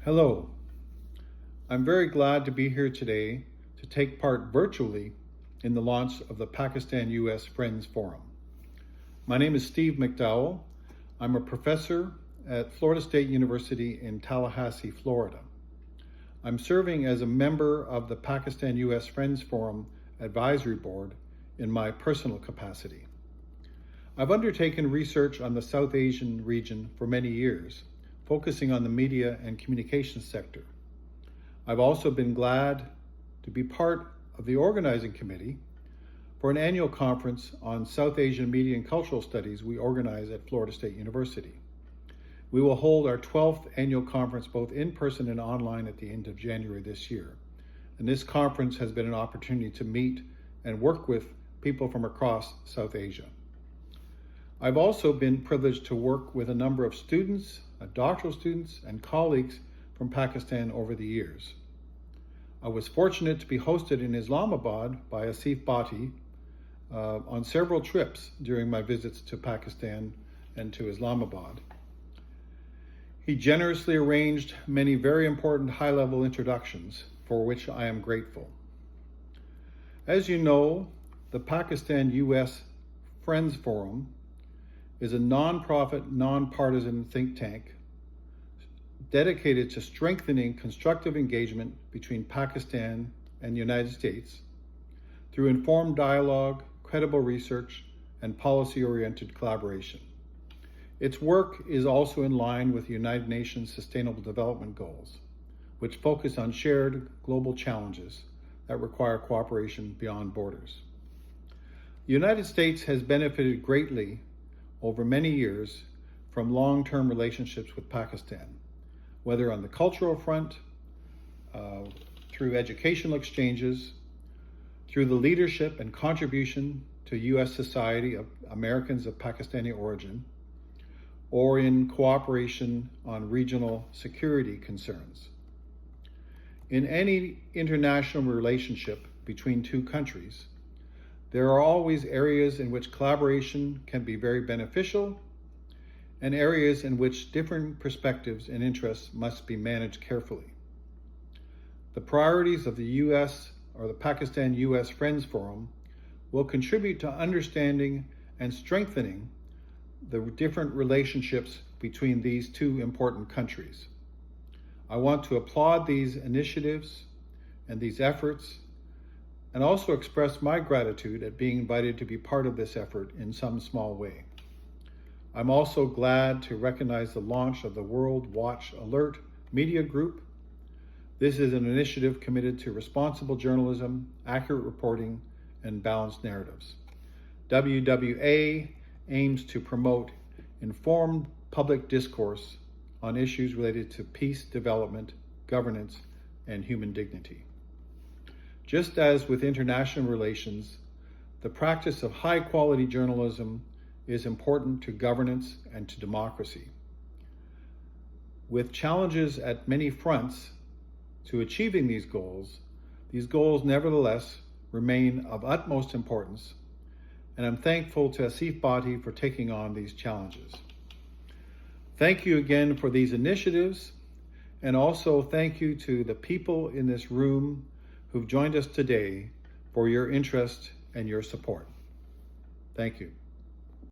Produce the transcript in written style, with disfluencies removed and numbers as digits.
Hello, I'm very glad to be here today to take part virtually in the launch of the Pakistan US Friends Forum. My name is Steve McDowell. I'm a professor at Florida State University in Tallahassee, Florida. I'm serving as a member of the Pakistan US Friends Forum Advisory Board in my personal capacity. I've undertaken research on the South Asian region for many years, focusing on the media and communications sector. I've also been glad to be part of the organizing committee for an annual conference on South Asian media and cultural studies we organize at Florida State University. We will hold our 12th annual conference both in person and online at the end of January this year. And this conference has been an opportunity to meet and work with people from across South Asia. I've also been privileged to work with a number of students, doctoral students, and colleagues from Pakistan over the years. I was fortunate to be hosted in Islamabad by Asif Bhatti on several trips during my visits to Pakistan and to Islamabad. He generously arranged many very important high-level introductions, for which I am grateful. As you know, the Pakistan US Friends Forum is a nonprofit, nonpartisan think tank dedicated to strengthening constructive engagement between Pakistan and the United States through informed dialogue, credible research, and policy-oriented collaboration. Its work is also in line with the United Nations Sustainable Development Goals, which focus on shared global challenges that require cooperation beyond borders. The United States has benefited greatly over many years from long-term relationships with Pakistan, whether on the cultural front, through educational exchanges, through the leadership and contribution to U.S. society of Americans of Pakistani origin, or in cooperation on regional security concerns. In any international relationship between two countries, there are always areas in which collaboration can be very beneficial and areas in which different perspectives and interests must be managed carefully. The priorities of the U.S. or the Pakistan US Friends Forum will contribute to understanding and strengthening the different relationships between these two important countries. I want to applaud these initiatives and these efforts, and also express my gratitude at being invited to be part of this effort in some small way. I'm also glad to recognize the launch of the World Watch Alert Media Group. This is an initiative committed to responsible journalism, accurate reporting, and balanced narratives. WWA aims to promote informed public discourse on issues related to peace, development, governance, and human dignity. Just as with international relations, the practice of high-quality journalism is important to governance and to democracy. With challenges at many fronts to achieving these goals nevertheless remain of utmost importance, and I'm thankful to Asif Bhatti for taking on these challenges. Thank you again for these initiatives, and also thank you to the people in this room who've joined us today for your interest and your support. Thank you.